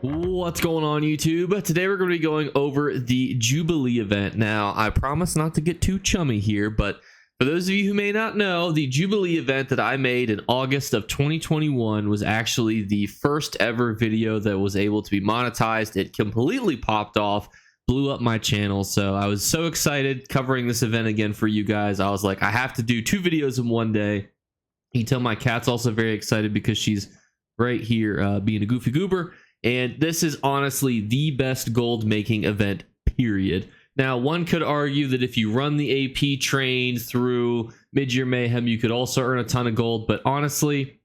What's going on, YouTube? Today we're going to be going over the Jubilee event. Now, I promise not to get too chummy here, but for those of you who may not know, the Jubilee event that I made in August of 2021 was actually the first ever video that was able to be monetized. It completely popped off, blew up my channel, so I was so excited covering this event again for you guys. I was like, I have to do 2 videos in one day. You can tell my cat's also very excited because she's right here being a goofy goober. And this is honestly the best gold making event, period. Now, one could argue that if you run the AP train through Mid-Year Mayhem, you could also earn a ton of gold. But honestly,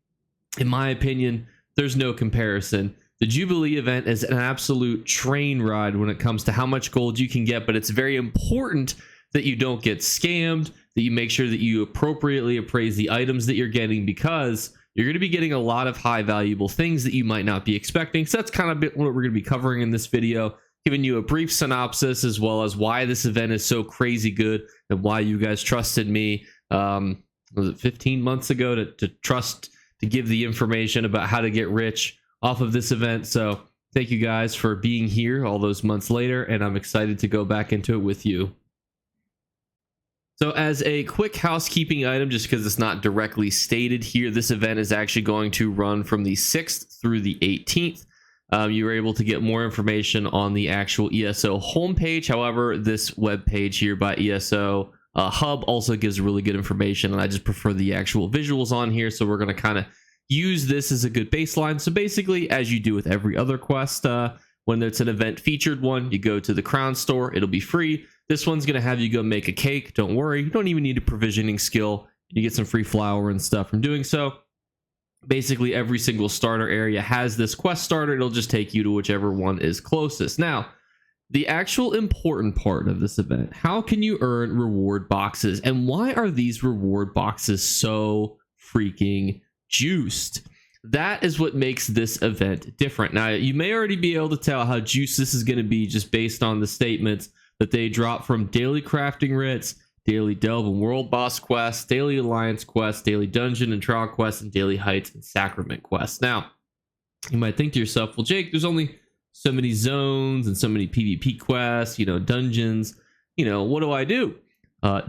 in my opinion, there's no comparison. The Jubilee event is an absolute train ride when it comes to how much gold you can get. But it's very important that you don't get scammed, that you make sure that you appropriately appraise the items that you're getting, because you're going to be getting a lot of high valuable things that you might not be expecting. So that's kind of what we're going to be covering in this video, giving you a brief synopsis as well as why this event is so crazy good and why you guys trusted me, was it 15 months ago to give the information about how to get rich off of this event. So thank you guys for being here all those months later, and I'm excited to go back into it with you. So as a quick housekeeping item, just because it's not directly stated here, this event is actually going to run from the 6th through the 18th. You were able to get more information on the actual ESO homepage. However, this web page here by ESO Hub also gives really good information, and I just prefer the actual visuals on here. So we're going to kind of use this as a good baseline. So basically, as you do with every other quest, when it's an event featured one, you go to the crown store, it'll be free. This one's going to have you go make a cake. Don't worry, you don't even need a provisioning skill. You get some free flour and stuff from doing so. Basically, every single starter area has this quest starter. It'll just take you to whichever one is closest. Now, the actual important part of this event, how can you earn reward boxes? And why are these reward boxes so freaking juiced? That is what makes this event different. Now, you may already be able to tell how juiced this is going to be just based on the statements that they drop from daily crafting writs, daily delve and world boss quests, daily alliance quests, daily dungeon and trial quests, and daily heights and sacrament quests. Now, you might think to yourself, well, Jake, there's only so many zones and so many PvP quests, dungeons, what do I do?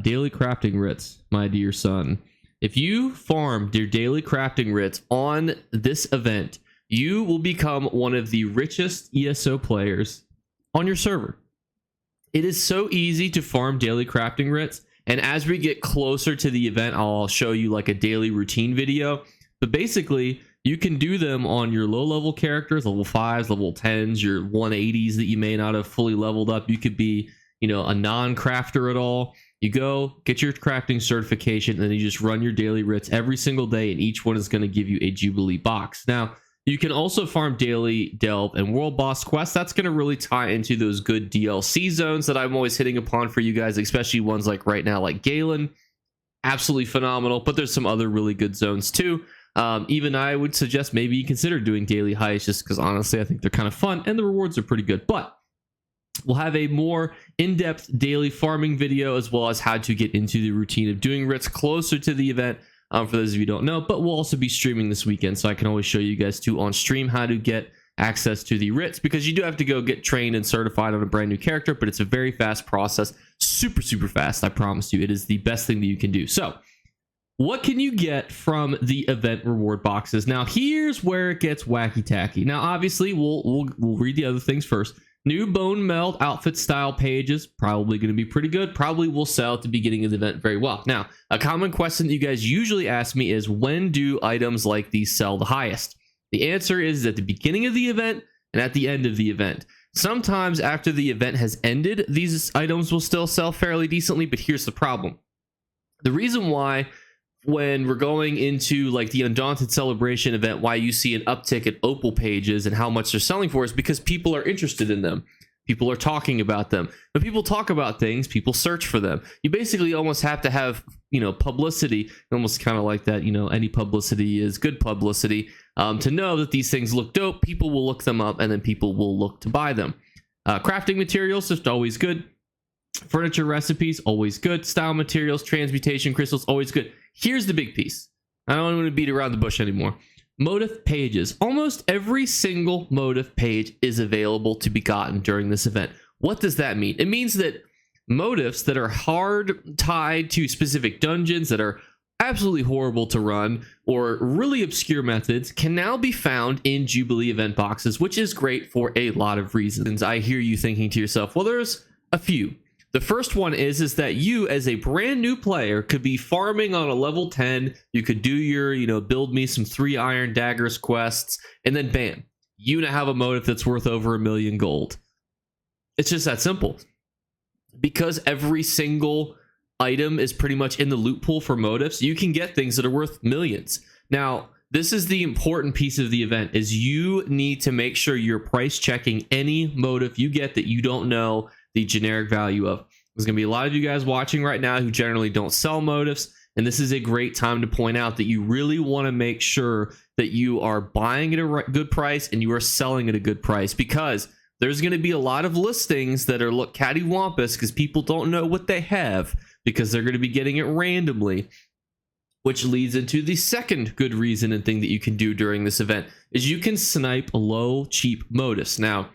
Daily crafting writs, my dear son. If you farm your daily crafting writs on this event, you will become one of the richest ESO players on your server. It is so easy to farm daily crafting writs, and as we get closer to the event, I'll show you like a daily routine video. But basically, you can do them on your low-level characters, level 5s, level 10s, your 180s that you may not have fully leveled up. You could be, a non-crafter at all. You go, get your crafting certification, and then you just run your daily writs every single day, and each one is going to give you a Jubilee box. Now, you can also farm daily delve and world boss quests. That's going to really tie into those good DLC zones that I'm always hitting upon for you guys, especially ones like right now, like Galen. Absolutely phenomenal, but there's some other really good zones too. Even I would suggest maybe you consider doing daily heights, just because honestly, I think they're kind of fun and the rewards are pretty good. But we'll have a more in-depth daily farming video, as well as how to get into the routine of doing writs closer to the event. For those of you who don't know, but we'll also be streaming this weekend, so I can always show you guys too on stream how to get access to the writs, because you do have to go get trained and certified on a brand new character, but it's a very fast process, super fast. I promise you, it is the best thing that you can do. So what can you get from the event reward boxes? Now, here's where it gets wacky tacky. Now, obviously, we'll read the other things first. New bone meld outfit style pages, probably going to be pretty good. Probably will sell at the beginning of the event very well. Now, a common question that you guys usually ask me is, when do items like these sell the highest? The answer is at the beginning of the event and at the end of the event. Sometimes after the event has ended, these items will still sell fairly decently, but here's the problem. The reason why, when we're going into like the Undaunted Celebration event, why you see an uptick at opal pages and how much they're selling for is because people are interested in them. People are talking about them. When people talk about things, people search for them. You basically almost have to have, publicity, almost kind of like that, any publicity is good publicity, to know that these things look dope. People will look them up, and then people will look to buy them. Crafting materials, just always good. Furniture recipes, always good. Style materials, transmutation crystals, always good. Here's the big piece. I don't want to beat around the bush anymore. motif pages. Almost every single motif page is available to be gotten during this event. What does that mean? It means that motifs that are hard tied to specific dungeons that are absolutely horrible to run or really obscure methods can now be found in Jubilee event boxes, which is great for a lot of reasons. I hear you thinking to yourself, well, there's a few. The first one is that you as a brand new player could be farming on a level 10. You could do your, build me some 3 iron daggers quests, and then bam, you now have a motif that's worth over 1 million gold. It's just that simple. Because every single item is pretty much in the loot pool for motifs, you can get things that are worth millions. Now, this is the important piece of the event, is you need to make sure you're price checking any motif you get that you don't know the generic value of. There's going to be a lot of you guys watching right now who generally don't sell motifs, and this is a great time to point out that you really want to make sure that you are buying at a good price and you are selling at a good price, because there's going to be a lot of listings that are look cattywampus because people don't know what they have because they're going to be getting it randomly, which leads into the second good reason and thing that you can do during this event is you can snipe low, cheap motifs. Now,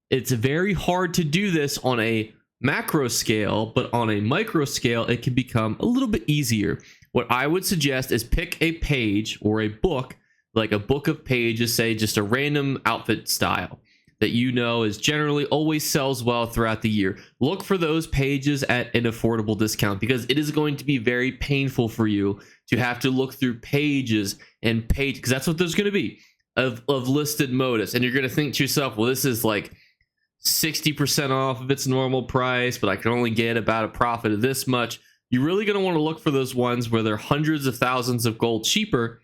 it's very hard to do this on a macro scale, but on a micro scale, it can become a little bit easier. What I would suggest is pick a page or a book, like a book of pages, say just a random outfit style that is generally always sells well throughout the year. Look for those pages at an affordable discount, because it is going to be very painful for you to have to look through pages and pages, because that's what there's going to be of listed motifs, and you're going to think to yourself, well, this is like 60% off of its normal price, but I can only get about a profit of this much. You're really going to want to look for those ones where they're hundreds of thousands of gold cheaper,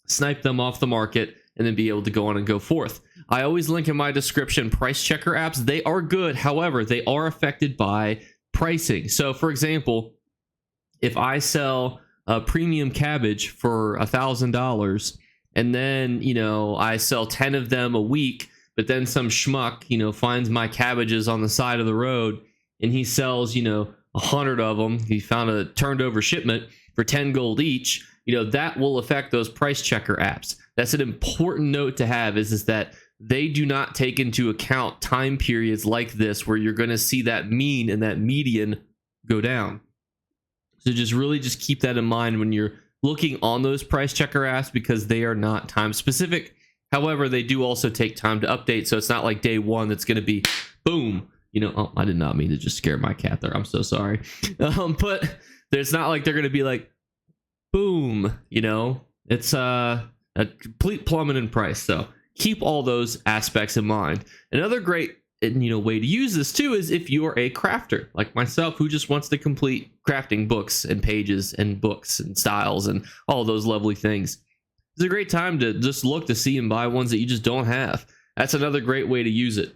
snipe them off the market, and then be able to go on and go forth. I always link in my description price checker apps. They are good. However, they are affected by pricing. So for example, if I sell a premium cabbage for $1,000 and then, I sell 10 of them a week, but then some schmuck, finds my cabbages on the side of the road and he sells, 100 of them. He found a turned over shipment for 10 gold each. That will affect those price checker apps. That's an important note to have is that they do not take into account time periods like this where you're going to see that mean and that median go down. So just keep that in mind when you're looking on those price checker apps, because they are not time specific. However, they do also take time to update. So it's not like day one that's going to be boom. Oh, I did not mean to just scare my cat there. I'm so sorry. But it's not like they're going to be like, boom, it's a complete plummet in price. So keep all those aspects in mind. Another great way to use this too is if you're a crafter like myself who just wants to complete crafting books and pages and books and styles and all those lovely things. It's a great time to just look to see and buy ones that you just don't have. That's another great way to use it.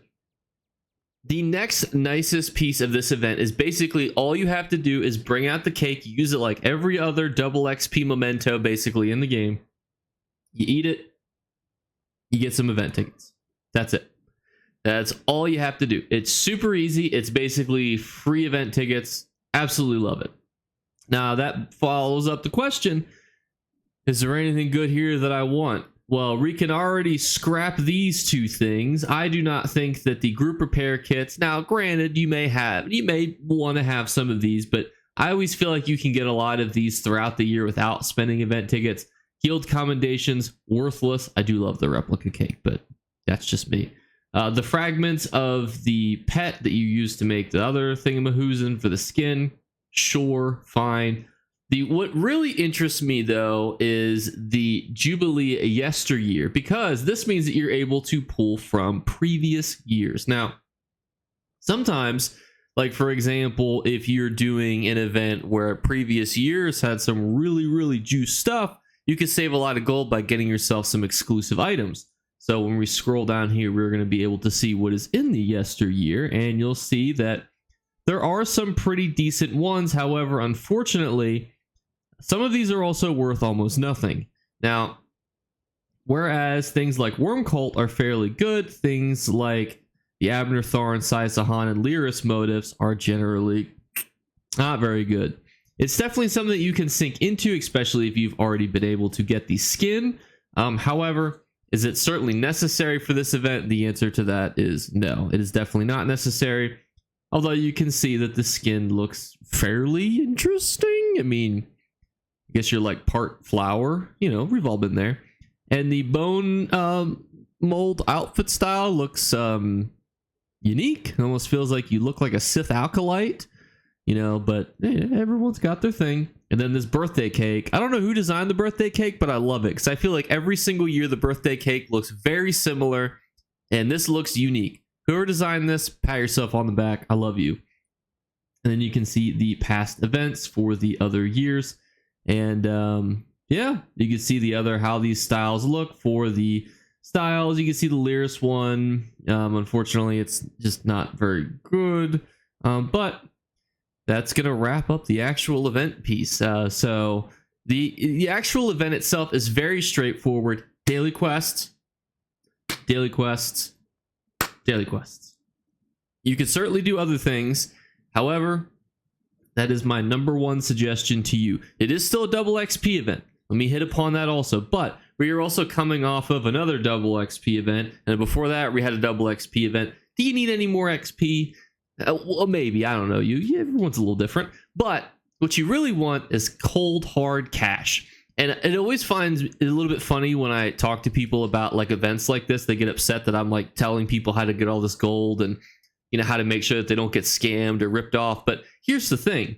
The next nicest piece of this event is basically all you have to do is bring out the cake, use it like every other double XP memento basically in the game. You eat it, you get some event tickets. That's it. That's all you have to do. It's super easy. It's basically free event tickets. Absolutely love it. Now that follows up the question, is there anything good here that I want? Well, we can already scrap these two things. I do not think that the group repair kits, now granted, you may want to have some of these, but I always feel like you can get a lot of these throughout the year without spending event tickets. Guild commendations, worthless. I do love the replica cake, but that's just me. The fragments of the pet that you use to make the other thingamahoosin for the skin, sure, fine. What really interests me though is the Jubilee yesteryear, because this means that you're able to pull from previous years. Now, sometimes, like for example, if you're doing an event where previous years had some really juice stuff, you can save a lot of gold by getting yourself some exclusive items. So when we scroll down here, we're going to be able to see what is in the yesteryear, and you'll see that there are some pretty decent ones. However, unfortunately, some of these are also worth almost nothing. Now, whereas things like Worm Cult are fairly good, things like the Abner Tharn, Saisahan, and Lyris motifs are generally not very good. It's definitely something that you can sink into, especially if you've already been able to get the skin. However, is it certainly necessary for this event? The answer to that is no. It is definitely not necessary. Although you can see that the skin looks fairly interesting. I mean, I guess you're like part flower, you know, we've all been there. And the bone mold outfit style looks unique. It almost feels like you look like a Sith acolyte, you know, but everyone's got their thing. And then this birthday cake. I don't know who designed the birthday cake, but I love it because I feel like every single year the birthday cake looks very similar, and this looks unique. Whoever designed this, pat yourself on the back. I love you. And then you can see the past events for the other years. And yeah, you can see the other how these styles look for the styles. You can see the Lyris one. Unfortunately, it's just not very good. But that's gonna wrap up the actual event piece. So the actual event itself is very straightforward. Daily quests, daily quests, daily quests. You can certainly do other things. However, that is my #1 suggestion to you. It is still a double XP event. Let me hit upon that also. But we are also coming off of another double XP event. And before that, we had a double XP event. Do you need any more XP? Well, maybe. I don't know. Everyone's a little different. But what you really want is cold, hard cash. And it always finds it a little bit funny when I talk to people about like events like this. They get upset that I'm like telling people how to get all this gold and, you know, how to make sure that they don't get scammed or ripped off. But here's the thing.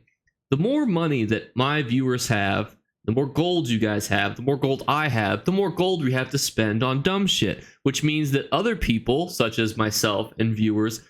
The more money that my viewers have, the more gold you guys have, the more gold I have, the more gold we have to spend on dumb shit, which means that other people, such as myself and viewers,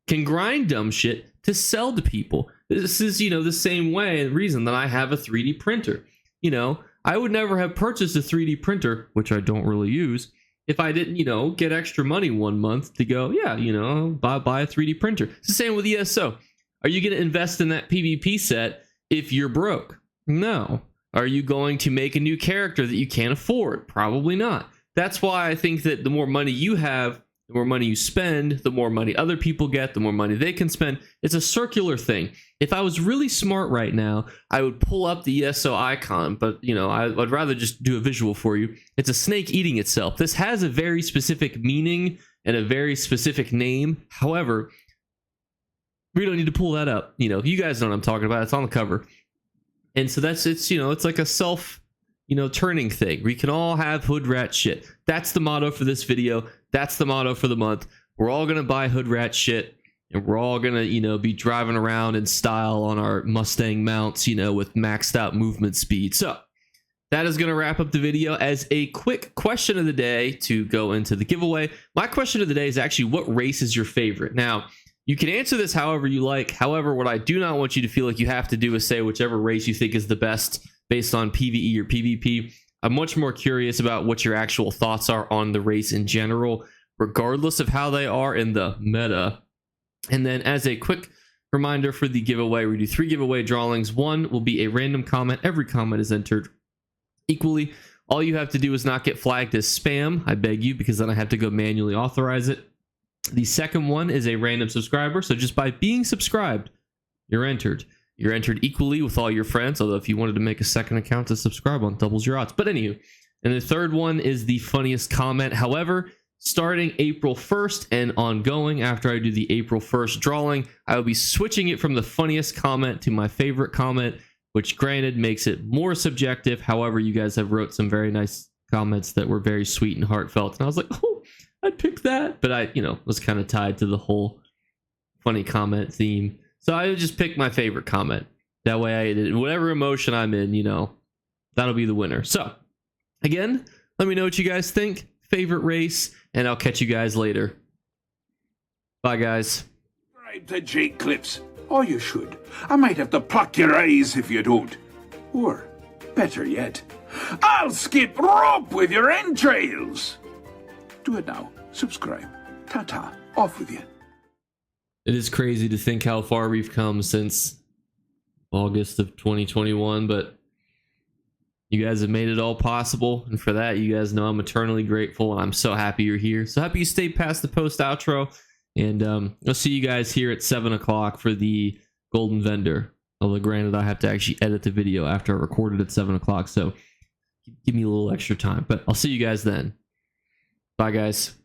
can grind dumb shit to sell to people. This is, you know, the same way and reason that I have a 3D printer. You know, I would never have purchased a 3D printer, which I don't really use, if I didn't, you know, get extra money one month to go, yeah, you know, buy a 3D printer. It's the same with ESO. Are you going to invest in that PvP set if you're broke? No. Are you going to make a new character that you can't afford? Probably not. That's why I think that the more money you have, the more money you spend, the more money other people get, the more money they can spend. It's a circular thing. If I was really smart right now, I would pull up the ESO icon, but you know, I'd rather just do a visual for you. It's a snake eating itself. This has a very specific meaning and a very specific name. However, we don't need to pull that up. You know, you guys know what I'm talking about. It's on the cover. And so it's, you know, it's like a self, you know, turning thing. We can all have hood rat shit. That's the motto for this video. That's the motto for the month. We're all going to buy hood rat shit, and we're all going to, you know, be driving around in style on our Mustang mounts, you know, with maxed out movement speed. So that is going to wrap up the video. As a quick question of the day to go into the giveaway, my question of the day is actually, what race is your favorite? Now, you can answer this however you like. However, what I do not want you to feel like you have to do is say whichever race you think is the best based on PvE or PvP. I'm much more curious about what your actual thoughts are on the race in general, regardless of how they are in the meta. And then as a quick reminder for the giveaway, we do 3 giveaway drawings. 1 will be a random comment. Every comment is entered equally. All you have to do is not get flagged as spam, I beg you, because then I have to go manually authorize it. The second one is a random subscriber. So just by being subscribed, you're entered. You're entered equally with all your friends, although if you wanted to make a second account to subscribe on, doubles your odds. But anywho, and the third one is the funniest comment. However, starting April 1st and ongoing after I do the April 1st drawing, I will be switching it from the funniest comment to my favorite comment, which granted makes it more subjective. However, you guys have wrote some very nice comments that were very sweet and heartfelt. And I was like, oh, I'd pick that. But I, you know, was kind of tied to the whole funny comment theme. So I would just pick my favorite comment. That way, whatever emotion I'm in, you know, that'll be the winner. So, again, let me know what you guys think. Favorite race, and I'll catch you guys later. Bye, guys. Subscribe to Jake Clips, or you should. I might have to pluck your eyes if you don't. Or, better yet, I'll skip rope with your entrails. Do it now. Subscribe. Ta-ta. Off with you. It is crazy to think how far we've come since August of 2021, but you guys have made it all possible, and for that, you guys know I'm eternally grateful, and I'm so happy you're here. So happy you stayed past the post outro, and I'll see you guys here at 7 o'clock for the Golden Vendor. Although granted, I have to actually edit the video after I recorded at 7 o'clock, so give me a little extra time. But I'll see you guys then. Bye, guys.